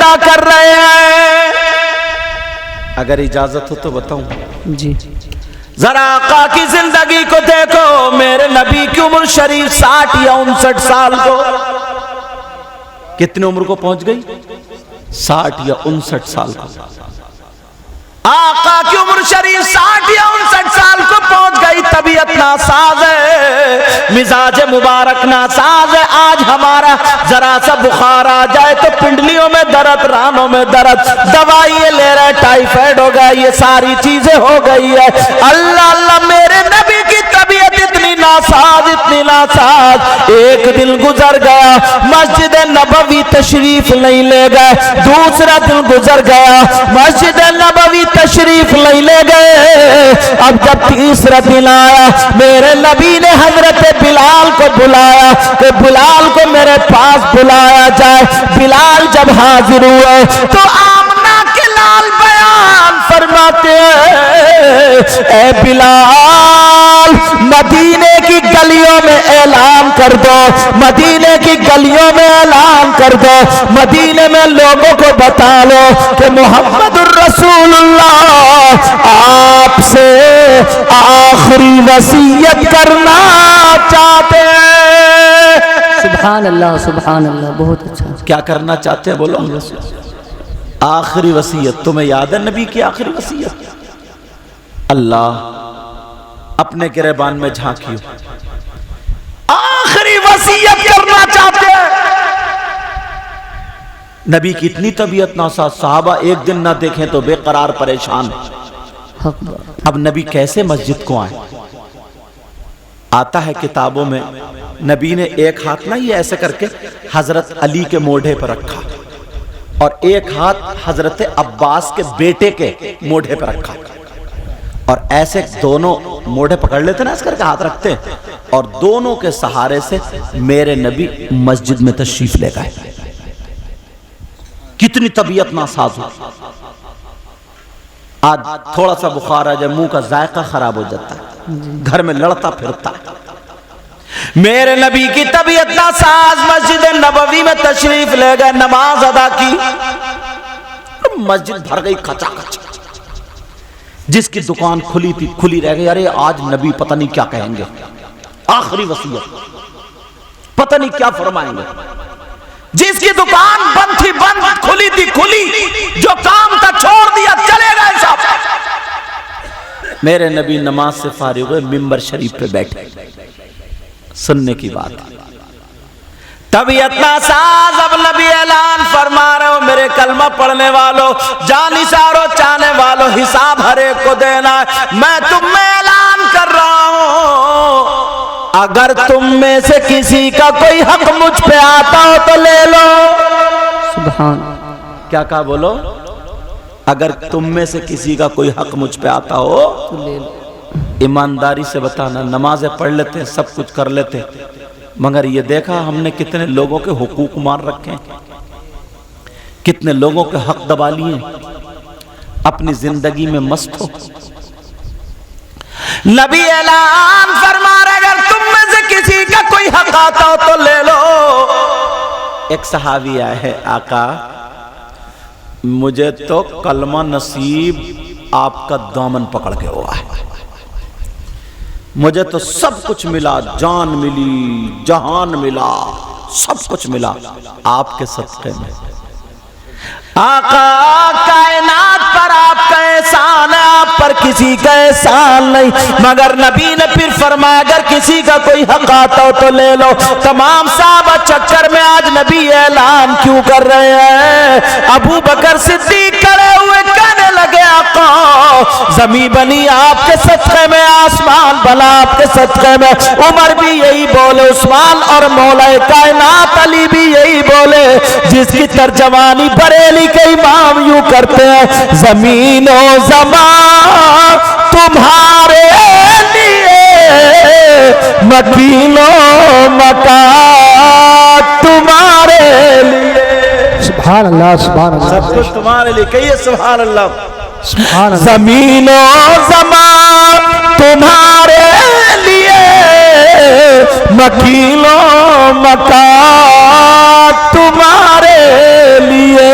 ادا کر رہے ہیں. اگر اجازت ہو تو بتاؤں جی ذرا آقا کی زندگی کو دیکھو. میرے نبی کی عمر شریف 60 یا 59 سال کو کتنی عمر کو پہنچ گئی؟ 60 یا 59 سال کو. آقا کی عمر شریف 60 یا 59 سال کو پہنچ گئی. طبیعت ناساز ہے, مزاج مبارک ناساز ہے. آج ہمارا ذرا سا بخار آ جائے تو پنڈلیوں میں درد, رانوں میں درد, دوائیں لے رہے, ٹائیفائڈ ہو گیا, یہ ساری چیزیں ہو گئی ہے. اللہ اللہ, میرے نبی کی طبیعت اتنی ناساز, اتنی ناساز. ایک دن گزر گیا, مسجد نبوی تشریف نہیں لے گئے. دوسرا دن گزر گیا, مسجد نبوی تشریف نہیں لے گئے. اب جب تیسرا دن آیا, میرے نبی نے حضرت بلال کو بلایا کہ بلال کو میرے پاس بلایا جائے. بلال جب حاضر ہوئے تو آمنہ کے لال بیان فرماتے ہیں, اے بلال مدینے کی گلیوں میں اعلان کر دو, مدینے کی گلیوں میں اعلان کر دو, مدینے میں لوگوں کو بتا لو کہ محمد الرسول اللہ آپ سے آخری وصیت کرنا چاہتے ہیں. سبحان اللہ سبحان اللہ, بہت اچھا. کیا کرنا چاہتے ہیں بولو؟ آخری وصیت. تمہیں یاد ہے نبی کی آخری وصیت؟ اللہ اپنے گریبان میں جھانکیو, آخری وصیت کرنا چاہتے ہیں. نبی کی اتنی طبیعت ناساز, صحابہ ایک دن نہ دیکھیں تو بے قرار پریشان. اب نبی کیسے مسجد کو آئیں؟ آتا ہے کتابوں میں, نبی نے ایک ہاتھ نہ یہ ایسے کر کے حضرت علی کے موڑھے پر رکھا اور ایک ہاتھ حضرت عباس کے بیٹے کے موڑھے پر رکھا, اور ایسے دونوں موڑھے پکڑ لیتے نا, اس کر کے ہاتھ رکھتے, اور دونوں کے سہارے سے میرے نبی مسجد میں تشریف لے گئے. کتنی طبیعت ناساز ہو. آج تھوڑا سا بخار آ جائے, منہ کا ذائقہ خراب ہو جاتا ہے, گھر میں لڑتا پھرتا. میرے نبی کی طبیعت ناساز, مسجد نبوی میں تشریف لے گئے, نماز ادا کی, مسجد بھر گئی کھچا کھچا. جس کی دکان کھلی تھی کھلی رہ گئی. ارے آج نبی پتہ نہیں کیا کہیں گے, آخری وصیت پتہ نہیں کیا فرمائیں گے. جس کی دکان بند تھی بند, کھلی تھی کھلی, جو کام تھا چھوڑ دیا, چلے گئے سب. میرے نبی نماز سے فارغ ہوئے, منبر شریف پہ بیٹھے, سننے کی بات. طبیعت ناساز, اب نبی اعلان فرما رہے ہو, میرے کلمہ پڑھنے والوں, جانثاروں, چاہنے والوں, حساب ہر ایک کو دینا ہے. میں تم میں اعلان کر رہا ہوں, اگر تم میں سے کسی کا کوئی حق مجھ پہ آتا ہو تو لے لو. سبحان. کیا کہا بولو؟ اگر تم میں سے کسی کا کوئی حق مجھ پہ آتا ہو تو لے لو. ایمانداری سے بتانا. نمازیں پڑھ لیتے ہیں, سب کچھ کر لیتے, مگر یہ دیکھا ہم نے کتنے لوگوں کے حقوق مار رکھے ہیں, کتنے لوگوں کے حق دبا لیے, اپنی زندگی میں مست ہو. نبی اعلان فرما رہے, اگر تم میں سے کسی کا کوئی حق آتا ہو تو لے لو. ایک صحابی آئے ہے, آقا مجھے تو کلمہ نصیب آپ کا دامن پکڑ کے ہوا ہے, مجھے تو سب کچھ ملا, جان ملی, جہان ملا, سب کچھ ملا آپ کے صدقے میں. آقا کائنات پر آپ کا احسان ہے, آپ پر کسی کا احسان نہیں. مگر نبی نے پھر فرمایا, اگر کسی کا کوئی حق آتا ہو تو لے لو. تمام صحابہ چکر میں آج نبی اعلان کیوں کر رہے ہیں؟ ابو بکر صدیق کھڑے ہوئے کہنے لگے, آقا زمین بنی آپ کے صدقے میں, آسمان بنا آپ کے صدقے میں. عمر بھی یہی بولے, عثمان اور مولا کائنات علی بھی یہی بولے, جس کی ترجمانی بریلی کے امام یوں کرتے ہیں, زمین و زمان تمہارے لیے, مکین و مکان تمہارے لیے. سبحان اللہ سبحان اللہ. سب کچھ تمہارے لیے, کہیے سبحان اللہ. سبحان اللہ. زمین و زمان تمہارے لیے, مکین و مکان تمہارے لیے,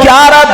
11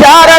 11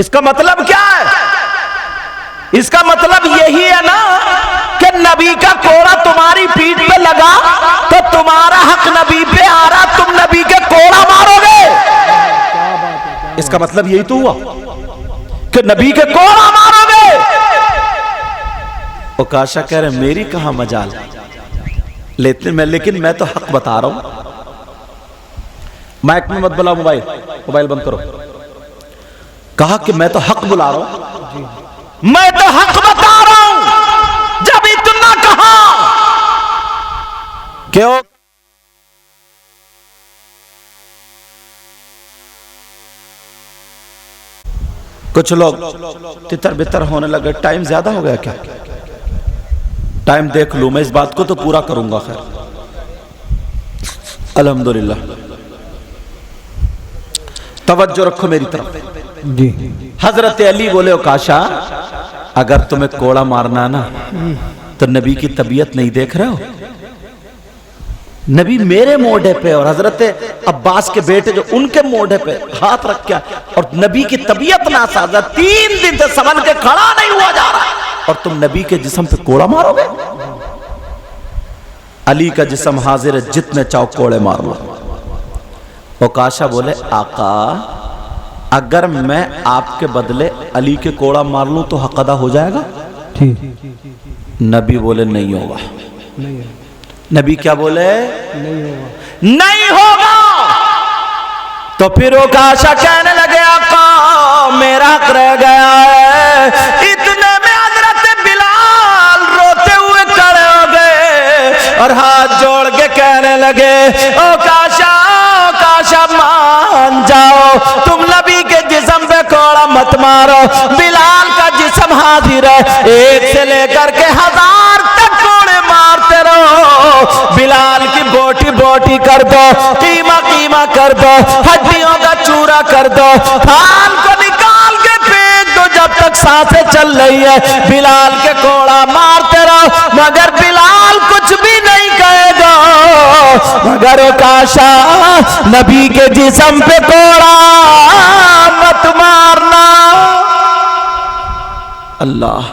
اس کا مطلب کیا ہے؟ اس کا مطلب یہی ہے نا کہ نبی کا کوڑا تمہاری پیٹھ پہ لگا تو تمہارا حق نبی پہ آ رہا، تم نبی کے کوڑا مارو گے۔ اس کا مطلب یہی تو ہوا کہ نبی کے کوڑا مارو گے۔ اوکاشا کہہ رہے میری کہاں مجال، لیکن میں تو حق بتا رہا ہوں۔ مائک میں مت بلاؤ، موبائل بند کرو۔ کہا کہ میں تو حق بلا رہا ہوں، میں تو حق بتا رہا ہوں۔ جب اتنا کہا کیوں؟ کچھ لوگ تتر بتر ہونے لگے، ٹائم زیادہ ہو گیا کیا؟ ٹائم دیکھ لوں، میں اس بات کو تو پورا کروں گا۔ خیر الحمدللہ، توجہ رکھو میری طرف۔ جی حضرت علی بولے اوکاشا اگر تمہیں کوڑا مارنا نا تو نبی کی طبیعت نہیں دیکھ رہے ہو؟ نبی میرے موڈے پہ اور حضرت عباس کے بیٹے جو ان کے موڈے پہ ہاتھ رکھ کے، اور نبی کی طبیعت ناساز ہے، 3 دن سے سنبھل کے کھڑا نہیں ہوا جا رہا، اور تم نبی کے جسم پہ کوڑا مارو گے؟ علی کا جسم حاضر ہے، جتنے چاہو کوڑے مار لو۔ اوکاشا بولے آقا اگر میں آپ کے بدلے علی کے کوڑا مار لوں تو حق ادا ہو جائے گا؟ جی نبی بولے نہیں ہوگا۔ نہیں نبی کیا بولے؟ ہوگا۔ نہیں ہوگا۔ تو پھر اوکاشا کہنے لگے آقا میرا حق رہ گیا ہے۔ اتنے میں حضرت بلال روتے ہوئے کھڑے ہو گئے اور ہاتھ جوڑ کے کہنے لگے اوکاشا مان جاؤ، تم نبی کے جسم پہ کوڑا مت مارو، بلال کا جسم حاضر ہے، 1 سے لے کر کے 1000 تک کوڑے مارتے رہو، بلال کی بوٹی بوٹی کر دو، قیمہ قیمہ کر دو، ہڈیوں کا چورا کر دو، خان کو نکال کے پھینک دو، جب تک سانسیں چل رہی ہے بلال کے کوڑا مارتے رہو، مگر بلال کچھ بھی نہیں کہے گا، مگر اوکاشا نبی کے جسم پہ کوڑا مت مارنا۔ اللہ۔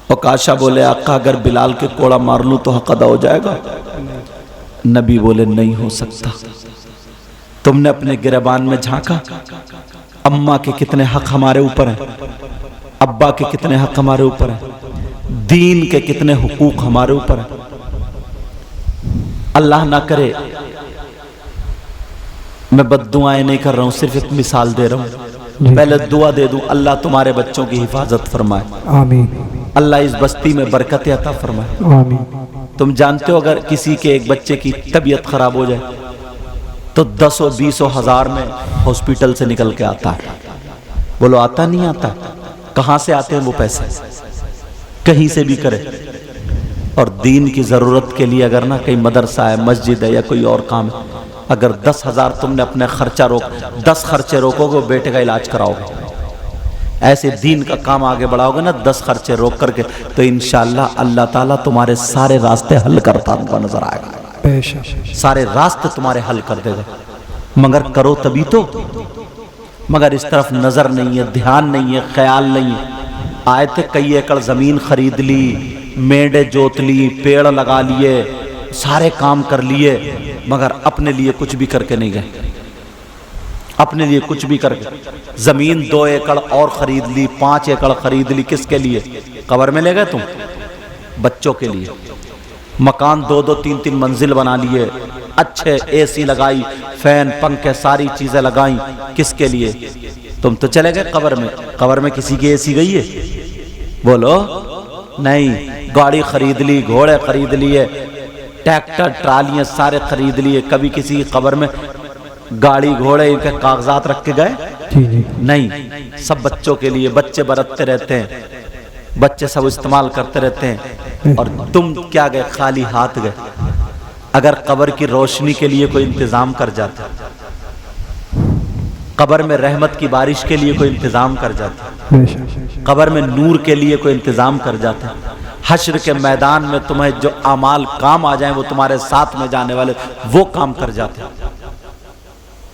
اوکاشا بولے آقا اگر بلال کے کوڑا مار لوں تو حق ادا ہو جائے گا؟ نبی بولے نہیں ہو سکتا۔ تم نے اپنے گریبان میں جھانکا، اماں کے کتنے حق ہمارے اوپر ہیں، ابا کے کتنے حق ہمارے اوپر ہیں، دین کے کتنے حقوق ہمارے اوپر ہیں۔ اللہ نہ کرے، میں بد دعائیں نہیں کر رہا ہوں، صرف ایک مثال دے رہا ہوں۔ پہلے دعا دے دوں اللہ تمہارے بچوں کی حفاظت فرمائے، آمین اللہ اس بستی میں برکت عطا فرمائے۔ آمین۔ تم جانتے ہو اگر کسی کے ایک بچے کی طبیعت خراب ہو جائے تو 10 و 20 و 1000 میں ہاسپٹل سے نکل کے آتا ہے۔ بولو آتا نہیں آتا؟ کہاں سے آتے ہیں وہ پیسے؟ کہیں سے بھی کرے۔ اور دین کی ضرورت کے لیے اگر نہ کہیں مدرسہ ہے، مسجد ہے یا کوئی اور کام ہے، اگر 10,000 تم نے اپنے خرچہ 10 خرچے روکو گے، بیٹے کا علاج کراؤ گے، ایسے دین کا کام آگے بڑھاؤ گے نا 10 خرچے روک کر کے، تو انشاءاللہ اللہ تعالیٰ تمہارے سارے راستے حل کرتا ہوا نظر آئے گا، بے شک۔ سارے راستے تمہارے حل کر دے گا، مگر کرو تبھی تو۔ مگر اس طرف نظر نہیں ہے، دھیان نہیں ہے، خیال نہیں ہے۔ آئے تھے کئی ایکڑ زمین خرید لی، میڑے جوت لی، پیڑ لگا لیے، سارے کام کر لیے، مگر اپنے لیے کچھ بھی کر کے نہیں گئے، اپنے لیے کچھ بھی کر کے۔ زمین 2 ایکڑ اور خرید لی، 5 ایکڑ خرید لی، کس کے لیے؟ قبر میں لے گئے تم؟ بچوں کے لیے۔ مکان 2-2 3-3 منزل بنا لیے، اچھے اے سی لگائی، فین پنکھے ساری چیزیں لگائیں، کس کے لیے؟ تم تو چلے گئے قبر میں۔ قبر میں کسی کی اے سی گئی ہے؟ بولو نہیں۔ گاڑی خرید لی، گھوڑے خرید لیے، ٹریکٹر ٹرالیاں سارے خرید لیے، کبھی کسی کی قبر میں گاڑی گھوڑے ان کے کاغذات رکھ کے گئے؟ جی جی نہیں، سب بچوں کے لیے۔ بچے برتتے رہتے ہیں، بچے سب استعمال کرتے رہتے ہیں، اور تم کیا گئے؟ خالی ہاتھ گئے۔ اگر قبر کی روشنی کے لیے کوئی انتظام کر جاتا، قبر میں رحمت کی بارش کے لیے کوئی انتظام کر جاتا، بے شک۔ قبر میں نور کے لیے کوئی انتظام کر جاتا، حشر کے میدان میں تمہیں جو اعمال کام آ جائیں وہ تمہارے ساتھ میں جانے والے وہ کام کر جاتے،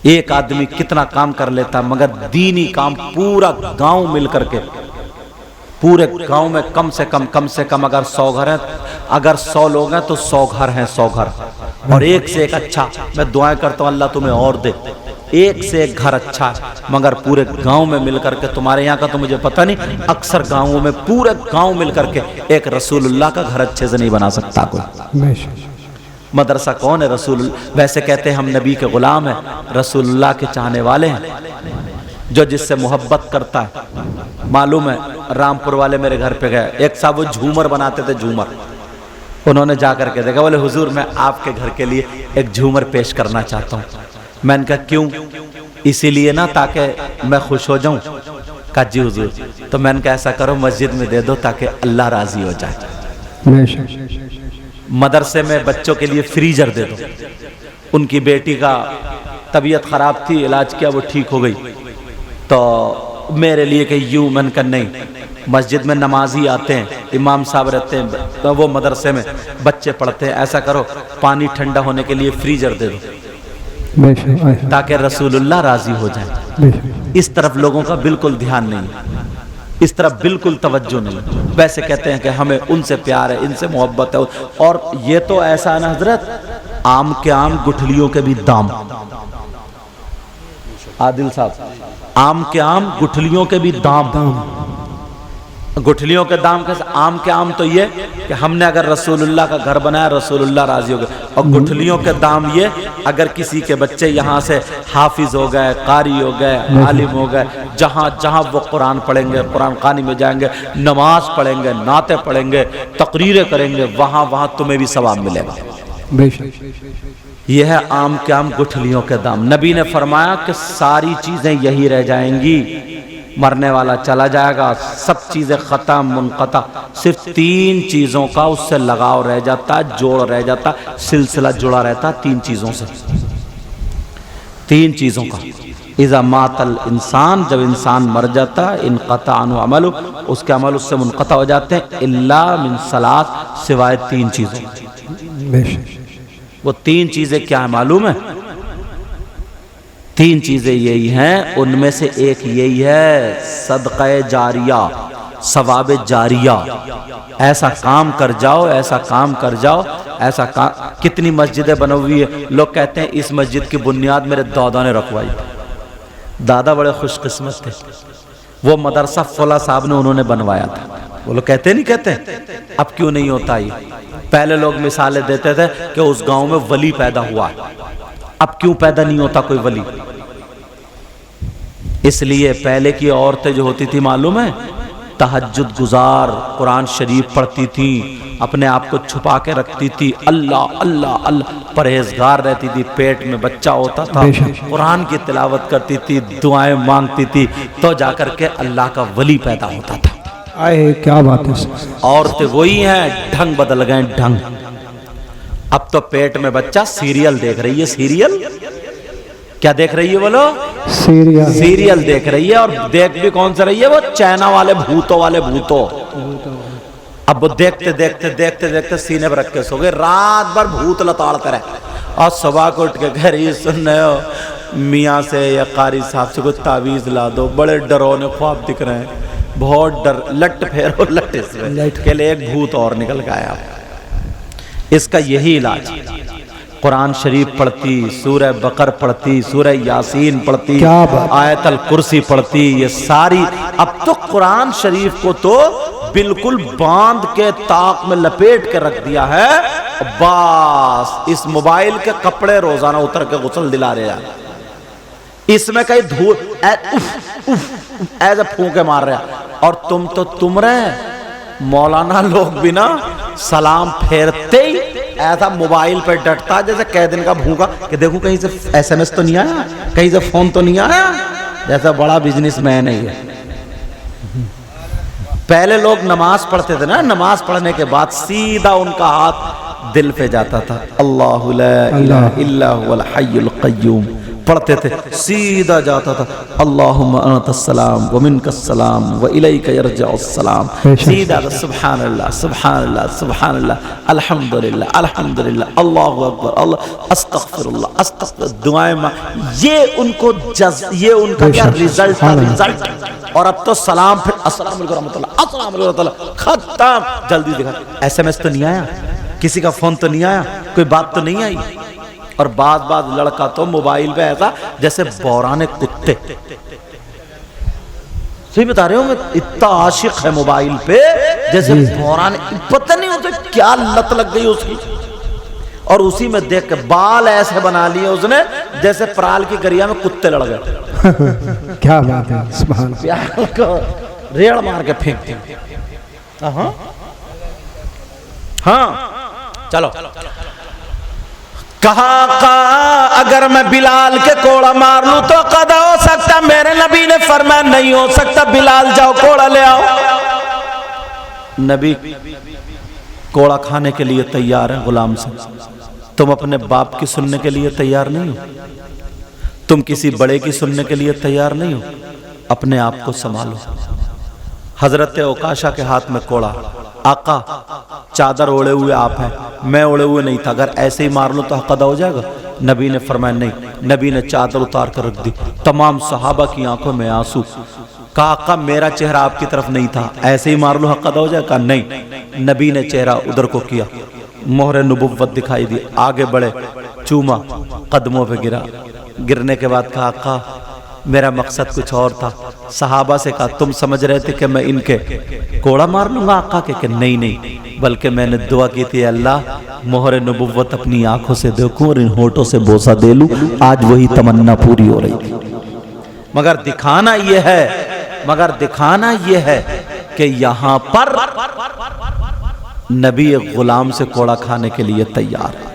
ایک آدمی کتنا کام کر لیتا، مگر دینی کام پورا گاؤں مل کر کے، پورے گاؤں میں کم سے کم اگر 100 گھر ہیں، اگر 100 لوگ ہیں تو 100 گھر ہیں، 100 گھر، اور ایک سے ایک اچھا، میں دعائیں کرتا ہوں اللہ تمہیں اور دے، ایک سے ایک گھر اچھا ہے، مگر پورے گاؤں میں مل کر کے، تمہارے یہاں کا تو مجھے پتہ نہیں، اکثر گاؤں میں پورے گاؤں مل کر کے ایک رسول اللہ کا گھر اچھے سے نہیں بنا سکتا کوئی۔ بے شک مدرسہ کون ہے؟ رسول اللہ۔ ویسے کہتے ہیں ہم نبی کے غلام ہیں، رسول اللہ کے چاہنے والے ہیں، جو جس سے محبت کرتا ہے۔ معلوم ہے رامپور والے میرے گھر پہ گئے، ایک صاحب وہ جھومر بناتے تھے، جھومر، انہوں نے جا کر کے دیکھا، بولے حضور میں آپ کے گھر کے لیے ایک جھومر پیش کرنا چاہتا ہوں۔ میں نے کہا کیوں؟ اسی لیے نا تاکہ میں خوش ہو جاؤں۔ کہا جی حضور۔ تو میں نے کہا ایسا کرو مسجد میں دے دو تاکہ اللہ راضی ہو جائے۔ بے شک مدرسے میں بچوں کے لیے فریجر دے دو۔ ان کی بیٹی کا طبیعت خراب تھی، علاج کیا، وہ ٹھیک ہو گئی، تو میرے لیے کہ یوں، میں نے کہا نہیں، مسجد میں نمازی آتے ہیں، امام صاحب رہتے ہیں، تو وہ مدرسے میں بچے پڑھتے ہیں، ایسا کرو پانی ٹھنڈا ہونے کے لیے فریجر دے دو بے شک تاکہ رسول اللہ راضی ہو جائے۔ بے شک اس طرف لوگوں کا بالکل دھیان نہیں، اس طرف بالکل توجہ نہیں۔ ویسے کہتے ہیں کہ ہمیں ان سے پیار ہے، ان سے محبت ہے، اور یہ تو ایسا ہے نا حضرت، آم کے آم گٹھلیوں کے بھی دام۔ عادل صاحب، آم کے آم گٹھلیوں کے بھی دام۔ گٹھلیوں کے دام کیسے؟ آم کے آم تو یہ کہ ہم نے اگر رسول اللہ کا گھر بنایا، رسول اللہ راضی ہو گئے، اور گٹھلیوں کے دام یہ اگر کسی کے بچے یہاں سے حافظ ہو گئے، قاری ہو گئے، عالم ہو گئے، جہاں جہاں وہ قرآن پڑھیں گے، قرآن خوانی میں جائیں گے، نماز پڑھیں گے، نعتیں پڑھیں گے، تقریریں کریں گے، وہاں تمہیں بھی ثواب ملے گا۔ بے شک یہ ہے عام کے عام گٹھلیوں کے دام۔ نبی نے فرمایا کہ ساری چیزیں یہی رہ جائیں گی، مرنے والا چلا جائے گا، سب چیزیں ختم منقطع، صرف 3 چیزوں کا اس سے لگاؤ رہ جاتا، جوڑ رہ جاتا، سلسلہ جڑا رہتا 3 چیزوں سے، 3 چیزوں کا۔ اذا مات الانسان، جب انسان مر جاتا، انقطع عنہ عملہ، اس کے عمل اس سے منقطع ہو جاتے ہیں، الا من ثلاث، سوائے 3 چیزوں۔ بے شک وہ 3 چیزیں کیا ہیں معلوم ہے؟ 3 چیزیں یہی ہیں، ان میں سے ایک یہی ہے صدقہ جاریہ، ثواب جاریہ۔ ایسا کام کر جاؤ، ایسا کام کر جاؤ، ایسا کام۔ کتنی مسجدیں بنی ہوئی ہیں، لوگ کہتے ہیں اس مسجد کی بنیاد میرے دادا نے رکھوائی۔ دادا بڑے خوش قسمت تھے، وہ مدرسہ فلاں صاحب نے انہوں نے بنوایا تھا۔ وہ لوگ کہتے نہیں کہتے، اب کیوں نہیں ہوتا یہ؟ پہلے لوگ مثالیں دیتے تھے کہ اس گاؤں میں ولی پیدا ہوا ہے، اب کیوں پیدا نہیں ہوتا کوئی ولی؟ اس لیے پہلے کی عورتیں جو ہوتی تھی معلوم ہے، تہجد گزار، قرآن شریف پڑھتی تھیں، اپنے آپ کو چھپا کے رکھتی تھی، اللہ اللہ اللہ، پرہیزگار رہتی تھی، پیٹ میں بچہ ہوتا تھا، قرآن کی تلاوت کرتی تھی، دعائیں مانگتی تھی، تو جا کر کے اللہ کا ولی پیدا ہوتا تھا۔ آئے کیا بات ہے۔ عورتیں وہی ہیں، ڈھنگ بدل گئے ڈھنگ۔ اب تو پیٹ میں بچہ سیریل دیکھ رہی ہے، سیریل کیا دیکھ رہی ہے بولو؟ سیریل دیکھ رہی ہے، اور دیکھ بھی کون سے رہی ہے؟ وہ چائنا والے بھوتوں والے بھوتوں۔ اب وہ دیکھتے دیکھتے دیکھتے دیکھتے سینے پر رکھ کے سو گئے، رات بھر بھوت لتاڑتے رہے، اور صبح کو اٹھ کے گھر ہی سن رہے ہو میاں سے یا قاری صاحب سے کوئی تعویذ لا دو، بڑے ڈرونے خواب دکھ رہے ہیں، بہت ڈر، لٹ پھیرو لٹ اس میں کہ لے ایک بھوت اور نکل گیا۔ اس کا یہی علاج، قرآن شریف پڑھتی، سورہ بقر پڑھتی، سورہ یاسین پڑھتی، آیت الکرسی پڑھتی، یہ ساری۔ اب تو قرآن شریف کو تو بالکل باندھ کے طاق میں لپیٹ کے رکھ دیا ہے، بس اس موبائل کے کپڑے روزانہ اتر کے غسل دلا رہے ہیں، اس میں کہیں دھول ایسے پھونکے مار رہے ہیں، اور تم رہے مولانا لوگ بھی نا سلام پھیرتے ہی ایسا موبائل پہ ڈٹتا جیسے کئی دن کا بھوکا کہ دیکھو کہیں سے ایس ایم ایس تو نہیں آیا، کہیں سے فون تو نہیں آیا، جیسا بڑا بزنس مین ہے یہ۔ پہلے لوگ نماز پڑھتے تھے نا، نماز پڑھنے کے بعد سیدھا ان کا ہاتھ دل پہ جاتا تھا، اللہ لا الہ الا هو الحی القیوم پڑھتے تھے سیدھا جاتا تھا اللہم انت السلام ومنک السلام والیک یرجع السلام، سیدھا سبحان اللہ سبحان اللہ سبحان اللہ الحمدللہ الحمدللہ اللہ اکبر اللہ استغفر اللہ استغفر، دعائیں یہ ان کو یہ ان کا کیا ریزلٹ تھا، ریزلٹ۔ اور اب تو سلام پھر السلام علیکم ورحمۃ اللہ السلام علیکم ورحمۃ اللہ، ختم، جلدی دکھا۔ ایس ایم ایس تو نہیں آیا، کسی کا فون تو نہیں آیا، کوئی بات تو نہیں آئی۔ اور بعض لڑکا تو موبائل پہ ایسا جیسے بورانے کتے، صحیح بتا رہے ہوں میں، اتنا عاشق ہے موبائل پہ جیسے بورانے، پتہ نہیں ہوتا کیا لت لگ گئی اس کی۔ اور اسی میں دیکھ کے بال ایسے بنا لیے اس نے جیسے پرال کی گریا میں کتے لڑ گئے، کیا بات ہے، سبحان اللہ، پیال کو ریڑ مار کے پھینکتے ہیں۔ ہاں چلو، کہا اگر میں بلال کے کوڑا مار لوں تو قضا ہو سکتا، میرے نبی نے فرمایا نہیں ہو سکتا، بلال جاؤ کوڑا لے آؤ۔ نبی کوڑا کھانے کے لیے تیار ہے غلام سے، تم اپنے باپ کی سننے کے لیے تیار نہیں ہو، تم کسی بڑے کی سننے کے لیے تیار نہیں ہو، اپنے آپ کو سنبھالو۔ حضرت عکاشہ کے ہاتھ میں کوڑا، آقا چادر اوڑے ہوئے آپ ہیں، میں اوڑے ہوئے نہیں تھا، اگر ایسے ہی مار لوں تو قضا ہو جائے گا؟ نبی نے فرمایا نہیں، نبی نے چادر اتار کر رکھ دی، تمام صحابہ کی آنکھوں میں آنسو، کہا آقا میرا چہرہ آپ کی طرف نہیں تھا، ایسے ہی مار لوں قضا ہو جائے گا؟ نہیں، نبی نے چہرہ ادھر کو کیا، مہر نبوت دکھائی دی، آگے بڑھے، چوما، قدموں پہ گرا، گرنے کے بعد کہا آقا میرا مقصد کچھ اور تھا۔ صحابہ سے کہا تم سمجھ رہے تھے کہ میں ان کے کوڑا مار لوں گا آقا کے؟ کہ نہیں، بلکہ میں نے دعا کی تھی اللہ مہر نبوت اپنی آنکھوں سے دیکھوں اور ان ہونٹوں سے بوسہ دے لوں، آج وہی تمنا پوری ہو رہی تھی۔ مگر دکھانا یہ ہے کہ یہاں پر نبی ایک غلام سے کوڑا کھانے کے لیے تیار ہے۔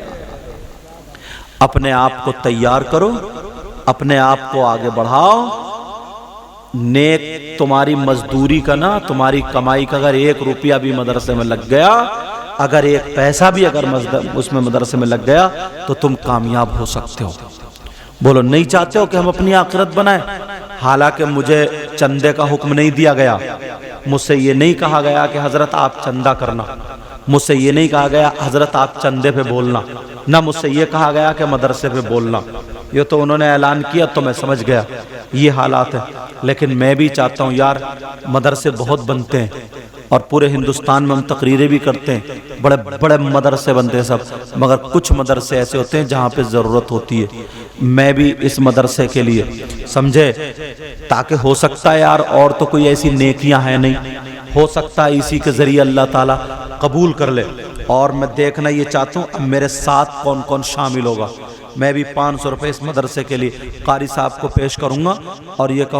اپنے آپ کو تیار کرو، اپنے آپ کو آگے بڑھاؤ۔ نیک تمہاری مزدوری کا نا، تمہاری کمائی کا اگر 1 روپیہ بھی مدرسے میں لگ گیا، اگر 1 پیسہ بھی اگر اس میں مدرسے میں لگ گیا تو تم کامیاب ہو سکتے ہو۔ بولو نہیں چاہتے ہو کہ ہم اپنی آخرت بنائیں؟ حالانکہ مجھے چندے کا حکم نہیں دیا گیا، مجھ سے یہ نہیں کہا گیا کہ حضرت آپ چندہ کرنا، مجھ سے یہ نہیں کہا گیا حضرت آپ چندے پہ بولنا، نہ مجھ سے یہ کہا گیا کہ مدرسے پہ بولنا، یہ تو انہوں نے اعلان کیا تو میں سمجھ گیا یہ حالات ہیں۔ لیکن میں بھی چاہتا ہوں یار، مدرسے بہت بنتے ہیں اور پورے ہندوستان میں ہم تقریریں بھی کرتے ہیں، بڑے بڑے مدرسے بنتے ہیں سب، مگر کچھ مدرسے ایسے ہوتے ہیں جہاں پہ ضرورت ہوتی ہے۔ میں بھی اس مدرسے کے لیے سمجھے، تاکہ ہو سکتا ہے یار اور تو کوئی ایسی نیکیاں ہیں نہیں، ہو سکتا ہے اسی کے ذریعے اللہ تعالیٰ قبول کر لے۔ اور میں دیکھنا یہ چاہتا ہوں اب میرے ساتھ کون کون شامل ہوگا۔ میں بھی 500 روپے اس مدرسے کے لیے قاری صاحب کو پیش کروں گا اور یہ کہوں